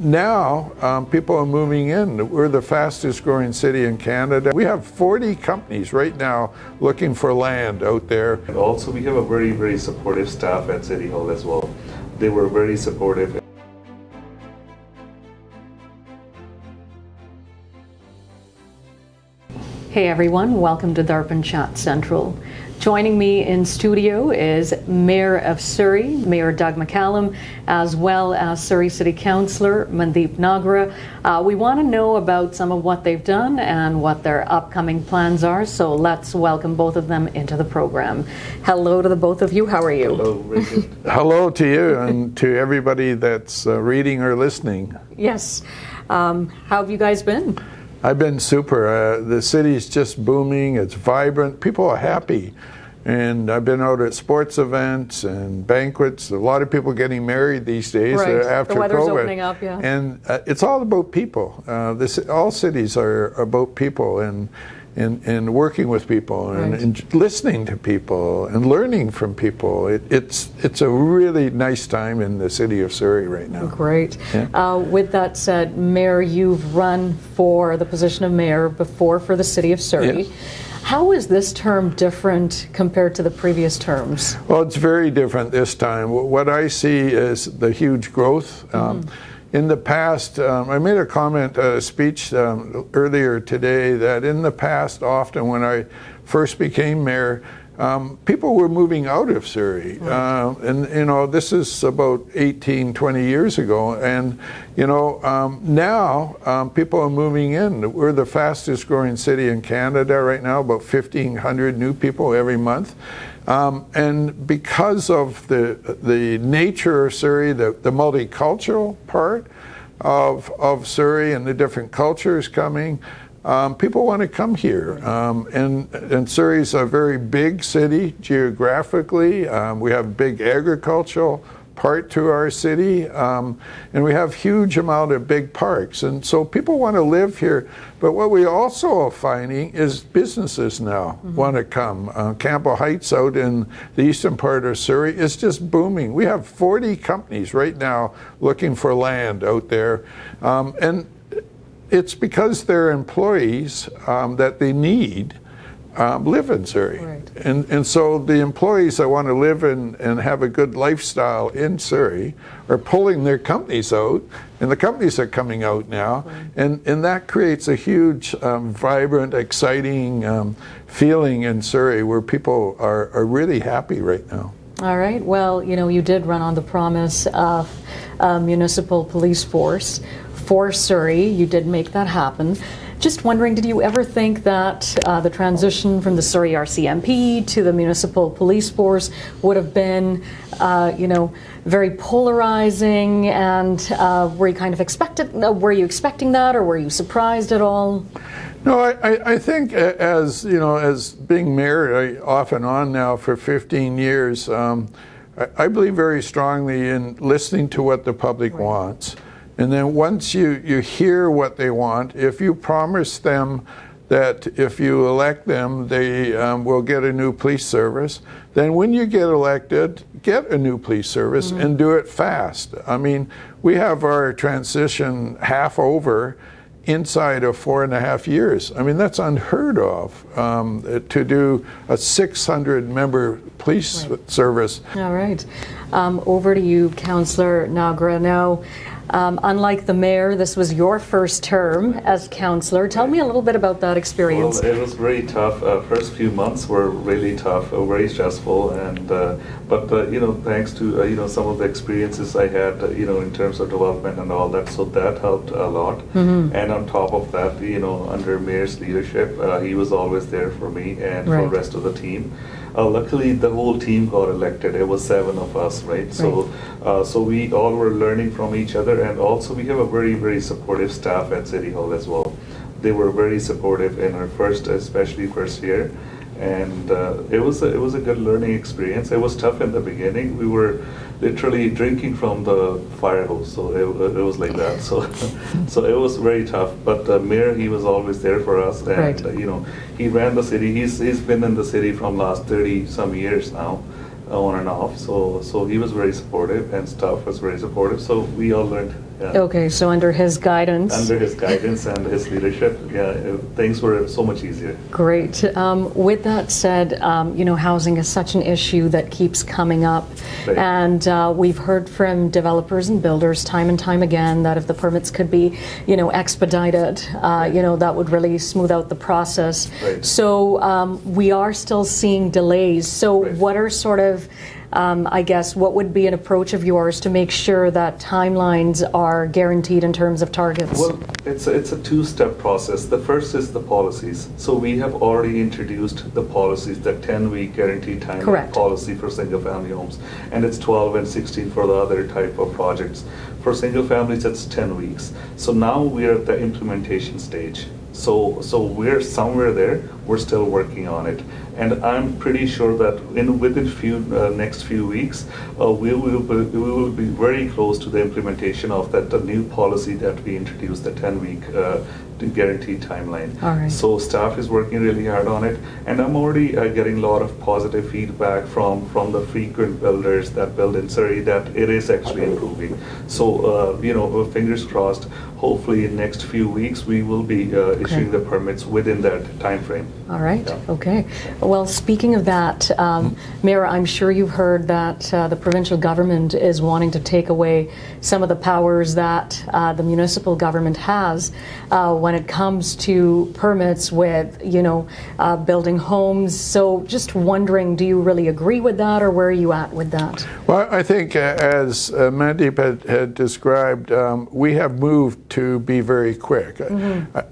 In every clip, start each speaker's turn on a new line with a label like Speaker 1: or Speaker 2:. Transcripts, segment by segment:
Speaker 1: Now people are moving in. We're the fastest growing city in Canada. We have 40 companies right now looking for land out there.
Speaker 2: And also we have a very, very supportive staff at City Hall as well. They were very supportive.
Speaker 3: Hey everyone, welcome to Darpan Chat Central. Joining me in studio is Mayor of Surrey, Mayor Doug McCallum, as well as Surrey City Councillor Mandeep Nagra. We want to know about some of what they've done and what their upcoming plans are, so let's welcome both of them into the program. Hello to the both of you, how are you?
Speaker 2: Hello, Richard.
Speaker 1: Hello to you and to everybody that's reading or listening.
Speaker 3: Yes. How have you guys been?
Speaker 1: I've been super. The city's just booming. It's vibrant. People are happy. And I've been out at sports events and banquets. A lot of people getting married these days after
Speaker 3: the weather's
Speaker 1: COVID.
Speaker 3: Opening up, yeah.
Speaker 1: And it's all about people. All cities are about people and working with people and listening to people and learning from people. It's a really nice time in the city of Surrey right now.
Speaker 3: Great.
Speaker 1: Yeah.
Speaker 3: With that said, Mayor, you've run for the position of mayor before for the city of Surrey.
Speaker 1: Yes.
Speaker 3: How is this term different compared to the previous terms?
Speaker 1: Well, it's very different this time. What I see is the huge growth. In the past, I made a comment, a speech earlier today that in the past, often when I first became mayor, people were moving out of Surrey. And, you know, this is about 18, 20 years ago. And, you know, now people are moving in. We're the fastest growing city in Canada right now, about 1,500 new people every month. And because of the nature of Surrey, the multicultural part of Surrey and the different cultures coming, people want to come here. And Surrey's a very big city geographically. We have big agricultural part to our city, and we have huge amount of big parks, and so people want to live here. But what we also are finding is businesses now want to come. Campbell Heights out in the eastern part of Surrey is just booming. We have 40 companies right now looking for land out there, and it's because their employees that they need live in Surrey. Right. And so the employees that want to live and have a good lifestyle in Surrey are pulling their companies out, and the companies are coming out now. Right. And that creates a huge, vibrant, exciting feeling in Surrey where people are really happy right now.
Speaker 3: All right. Well, you know, you did run on the promise of a municipal police force for Surrey. You did make that happen. Just wondering, did you ever think that the transition from the Surrey RCMP to the municipal police force would have been, you know, very polarizing? And were you kind of were you expecting that, or were you surprised at all?
Speaker 1: No, I think as, you know, as being mayor off and on now for 15 years, I believe very strongly in listening to what the public wants. And then once you hear what they want, if you promise them that if you elect them, they will get a new police service, then when you get elected, get a new police service and do it fast. I mean, we have our transition half over inside of 4.5 years. I mean, that's unheard of, to do a 600-member police service.
Speaker 3: All right. Over to you, Councillor Nagra. Now, unlike the mayor, this was your first term as councillor. Tell me a little bit about that experience.
Speaker 2: Well, it was very tough. First few months were really tough, very stressful, and but you know, thanks to you know, some of the experiences I had, you know, in terms of development and all that, so that helped a lot. And on top of that, you know, under mayor's leadership, he was always there for me and for the rest of the team. Luckily, the whole team got elected. It was 7 of us, right? So, so we all were learning from each other, and also we have a very, very supportive staff at City Hall as well. They were very supportive in our especially first year, and it was a good learning experience. It was tough in the beginning. We were literally drinking from the fire hose, so it was like that. So, so it was very tough. But the mayor, he was always there for us, and you know, he ran the city. He's been in the city from last 30 some years now, on and off. So he was very supportive, and staff was very supportive. So we all learned Yeah.
Speaker 3: Okay, so under his guidance.
Speaker 2: Under his guidance and his leadership, things were so much easier.
Speaker 3: Great. With that said, housing is such an issue that keeps coming up.
Speaker 2: Right.
Speaker 3: And we've heard from developers and builders time and time again that if the permits could be, expedited, that would really smooth out the process.
Speaker 2: Right.
Speaker 3: So we are still seeing delays. So
Speaker 2: Right.
Speaker 3: what are sort of what would be an approach of yours to make sure that timelines are guaranteed in terms of targets?
Speaker 2: Well, it's a two-step process. The first is the policies. So we have already introduced the policies, the 10-week guaranteed time
Speaker 3: Correct.
Speaker 2: policy for single-family homes, and it's 12 and 16 for the other type of projects. For single families, it's 10 weeks. So now we're at the implementation stage. So we're somewhere there. We're still working on it, and I'm pretty sure that within next few weeks, we will be very close to the implementation of the new policy that we introduced, the 10-week guaranteed timeline.
Speaker 3: All right.
Speaker 2: So staff is working really hard on it, and I'm already getting a lot of positive feedback from the frequent builders that build in Surrey that it is actually improving. So fingers crossed. Hopefully, in next few weeks, we will be issuing the permits within that time frame.
Speaker 3: All right,
Speaker 2: Yeah.
Speaker 3: okay. Well, speaking of that, Mayor, I'm sure you've heard that the provincial government is wanting to take away some of the powers that the municipal government has when it comes to permits with, building homes. So just wondering, do you really agree with that, or where are you at with that?
Speaker 1: Well, I think as Mandeep had described, we have moved to be very quick.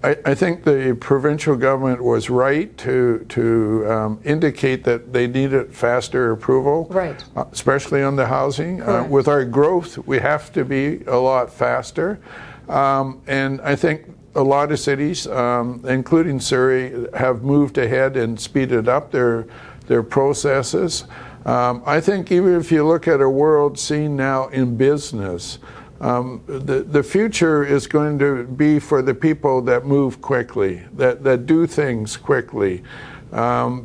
Speaker 1: I think the provincial government was right to indicate that they needed faster approval,
Speaker 3: Right.
Speaker 1: Especially on the housing.
Speaker 3: Correct.
Speaker 1: With our growth, we have to be a lot faster. And I think a lot of cities, including Surrey, have moved ahead and speeded up their processes. I think even if you look at a world scene now in business, the future is going to be for the people that move quickly, that do things quickly,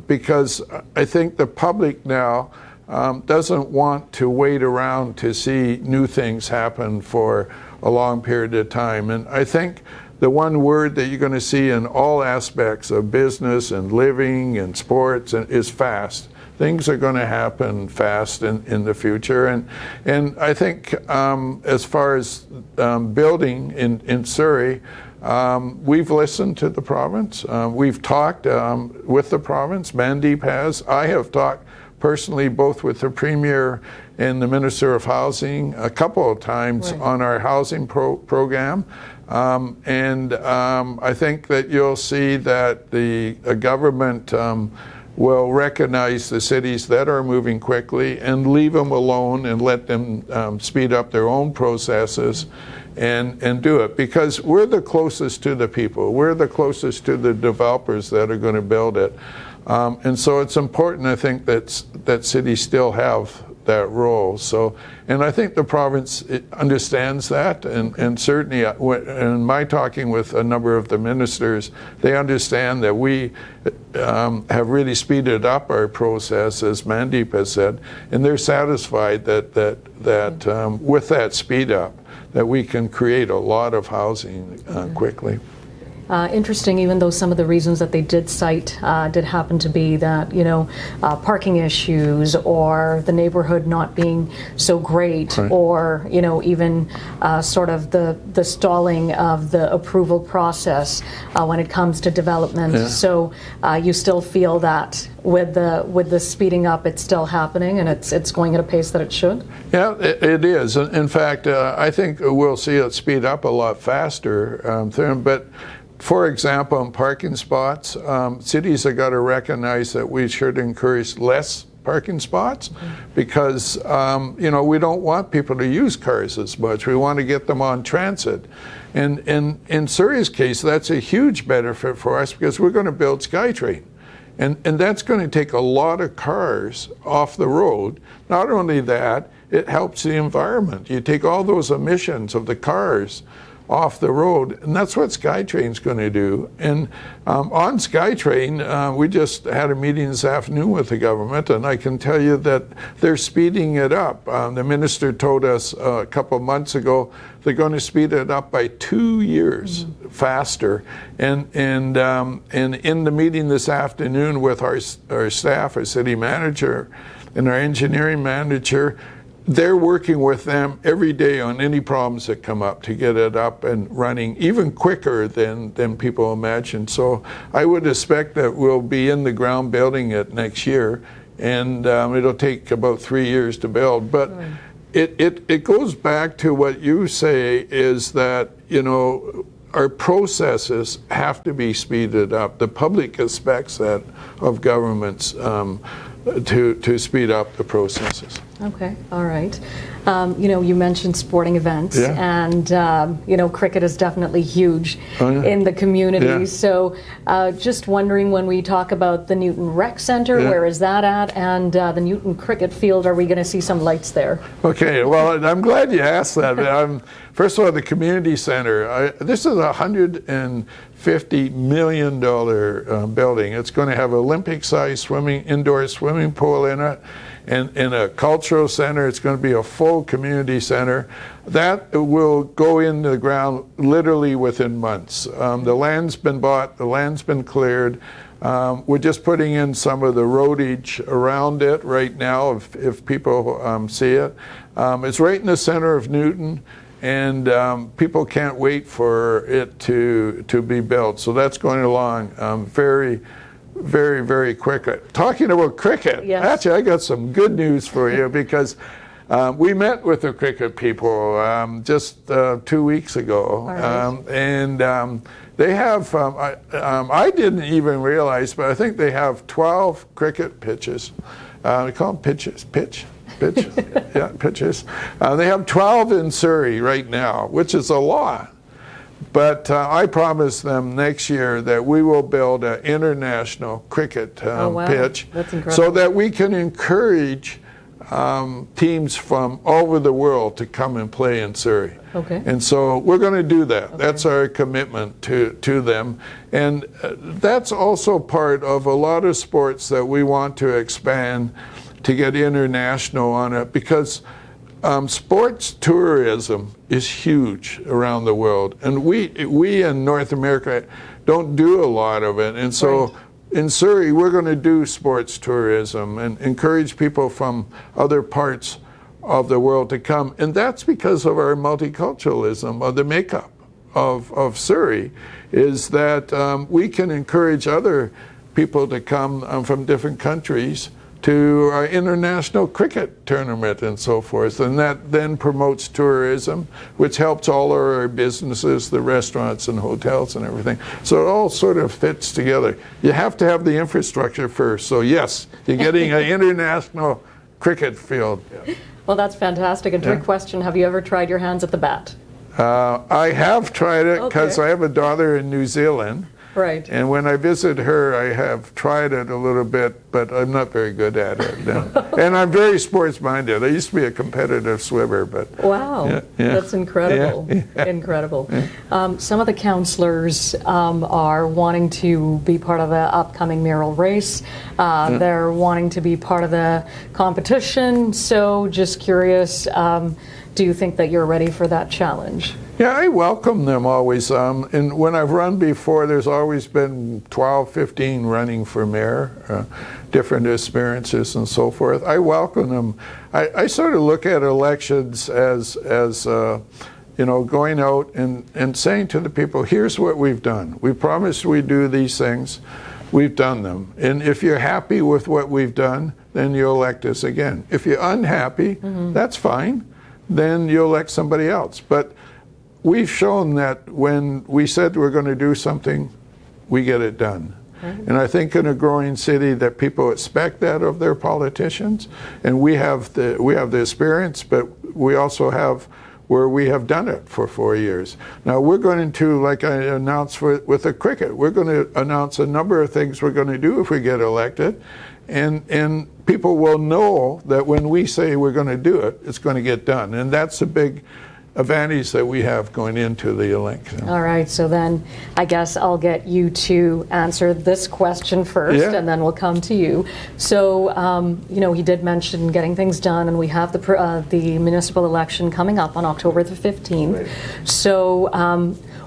Speaker 1: because I think the public now doesn't want to wait around to see new things happen for a long period of time. And I think the one word that you're going to see in all aspects of business and living and sports is fast. Things are going to happen fast in the future. And I think as far as building in Surrey, we've listened to the province. We've talked with the province. Mandeep has. I have talked personally both with the Premier and the Minister of Housing a couple of times
Speaker 3: Right.
Speaker 1: on our housing program. And I think that you'll see that the government will recognize the cities that are moving quickly and leave them alone and let them speed up their own processes and do it, because we're the closest to the people. We're the closest to the developers that are going to build it. And so it's important, I think, that cities still have that role. So, and I think the province understands that, and certainly in my talking with a number of the ministers, they understand that we have really speeded up our process, as Mandeep has said, and they're satisfied that with that speed up, that we can create a lot of housing quickly.
Speaker 3: Interesting, even though some of the reasons that they did cite did happen to be that, parking issues or the neighborhood not being so great,
Speaker 1: Right.
Speaker 3: or, even sort of the stalling of the approval process when it comes to development.
Speaker 1: Yeah.
Speaker 3: So you still feel that with the speeding up, it's still happening and it's going at a pace that it should?
Speaker 1: Yeah, it is. In fact, I think we'll see it speed up a lot faster. But for example, in parking spots, cities have got to recognize that we should encourage less parking spots, because we don't want people to use cars as much. We want to get them on transit. And in Surrey's case, that's a huge benefit for us, because we're going to build Skytrain. And that's going to take a lot of cars off the road. Not only that, it helps the environment. You take all those emissions of the cars off the road, and that's what Skytrain's going to do. And on Skytrain, we just had a meeting this afternoon with the government, and I can tell you that they're speeding it up. The minister told us a couple of months ago they're going to speed it up by 2 years faster. And in the meeting this afternoon with our staff, our city manager, and our engineering manager, they're working with them every day on any problems that come up to get it up and running even quicker than people imagine. So I would expect that we'll be in the ground building it next year, and it'll take about 3 years to build. But it goes back to what you say, is that, you know, our processes have to be speeded up. The public expects that of governments, to speed up the processes.
Speaker 3: Okay, all right. You know, you mentioned sporting events, and you know, cricket is definitely huge in the community.
Speaker 1: Yeah.
Speaker 3: So, just wondering, when we talk about the Newton Rec Centre, where is that at? And the Newton Cricket Field, are we going to see some lights there?
Speaker 1: Okay, well, I'm glad you asked that. First of all, the community center. This is a $150 million building. It's going to have Olympic-sized indoor swimming pool in it, and in a cultural center. It's going to be a full community center. That will go into the ground literally within months. The land's been bought, the land's been cleared. We're just putting in some of the roadage around it right now, if people see it. It's right in the center of Newton, and people can't wait for it to be built. So that's going along very, very quick. Talking about cricket, actually I got some good news for you, because we met with the cricket people just 2 weeks ago. And they have, I didn't even realize, but I think they have 12 cricket pitches. We call them pitches, pitches. They have 12 in Surrey right now, which is a lot. But I promised them next year that we will build an international cricket pitch, so that we can encourage teams from all over the world to come and play in Surrey.
Speaker 3: Okay.
Speaker 1: And so we're going to do that. Okay. That's our commitment to them. And that's also part of a lot of sports that we want to expand to get international on it, because sports tourism is huge around the world, and we in North America don't do a lot of it. And so in Surrey, we're going to do sports tourism and encourage people from other parts of the world to come. And that's because of our multiculturalism, of the makeup of Surrey, is that we can encourage other people to come from different countries to our international cricket tournament and so forth. And that then promotes tourism, which helps all of our businesses, the restaurants and hotels and everything. So it all sort of fits together. You have to have the infrastructure first. So yes, you're getting an international cricket field.
Speaker 3: Well, that's fantastic. A trick question, have you ever tried your hands at the bat?
Speaker 1: I have tried it, because I have a daughter in New Zealand.
Speaker 3: Right.
Speaker 1: And when I visit her, I have tried it a little bit, but I'm not very good at it. And I'm very sports-minded. I used to be a competitive swimmer, but...
Speaker 3: Wow, that's incredible, incredible. Some of the councillors are wanting to be part of the upcoming Mural Race. They're wanting to be part of the competition. So just curious, do you think that you're ready for that challenge?
Speaker 1: Yeah, I welcome them always. And when I've run before, there's always been 12, 15 running for mayor, different experiences and so forth. I welcome them. I sort of look at elections as you know, going out and saying to the people, here's what we've done. We promised we'd do these things. We've done them. And if you're happy with what we've done, then you elect us again. If you're unhappy, that's fine. Then you elect somebody else. But we've shown that when we said we're going to do something, we get it done. And I think in a growing city that people expect that of their politicians, and we have the experience, but we also have where we have done it for 4 years. Now we're going to, like I announced with the cricket, we're going to announce a number of things we're going to do if we get elected, and people will know that when we say we're going to do it, it's going to get done. And that's a big advantage that we have going into the election.
Speaker 3: All right, so then I guess I'll get you to answer this question first,
Speaker 1: Yeah.
Speaker 3: and then we'll come to you. So, he did mention getting things done, and we have the municipal election coming up on October the 15th.
Speaker 2: Right.
Speaker 3: So,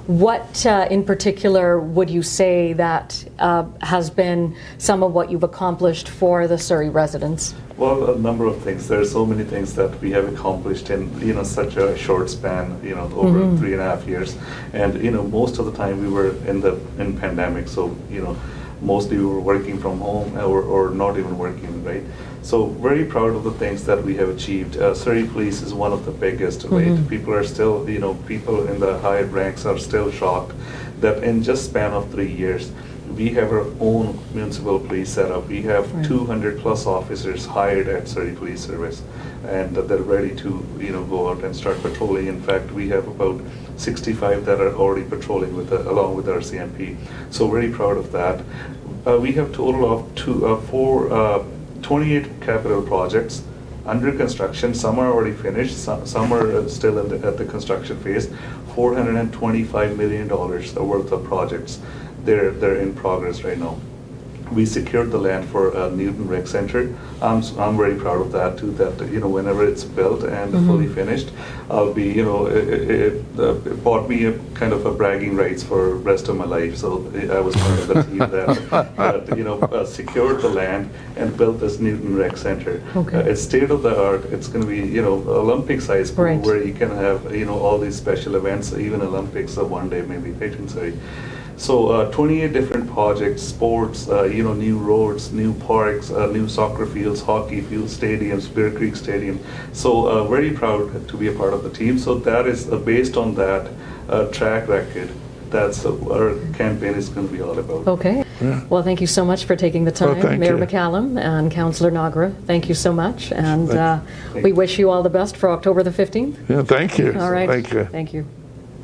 Speaker 3: what in particular would you say that has been some of what you've accomplished for the Surrey residents?
Speaker 2: Well, a number of things. There are so many things that we have accomplished in such a short span, over 3.5 years, and most of the time we were in pandemic, so mostly we were working from home or not even working, right? So very proud of the things that we have achieved. Surrey Police is one of the biggest, right? People are still, people in the higher ranks are still shocked that in just span of 3 years, we have our own municipal police setup. We have 200 plus officers hired at Surrey Police Service, and they're ready to go out and start patrolling. In fact, we have about 65 that are already patrolling along with RCMP. So very proud of that. We have total of 28 capital projects under construction. Some are already finished, some are still at the construction phase. $425 million worth of projects. They're in progress right now. We secured the land for Newton Rec Center. I'm very proud of that too. That whenever it's built and fully finished, I'll be it bought me a kind of a bragging rights for the rest of my life. So I was part of the team that secured the land and built this Newton Rec Center.
Speaker 3: Okay.
Speaker 2: It's state of the art. It's going to be Olympic size pool
Speaker 3: Right.
Speaker 2: where you can have all these special events, even Olympics one day maybe. Sorry. So 28 different projects, sports, new roads, new parks, new soccer fields, hockey fields, stadiums, Bear Creek Stadium. So very proud to be a part of the team. So that is based on that track record. That's our campaign is going to be all about.
Speaker 3: Okay.
Speaker 1: Yeah.
Speaker 3: Well, thank you so much for taking the time,
Speaker 1: thank
Speaker 3: Mayor
Speaker 1: you.
Speaker 3: McCallum and Councillor Nagra. Thank you so much, and
Speaker 1: Thank
Speaker 3: we wish you all the best for October the 15th.
Speaker 1: Yeah, thank you.
Speaker 3: All right.
Speaker 1: Thank you.
Speaker 3: Thank you.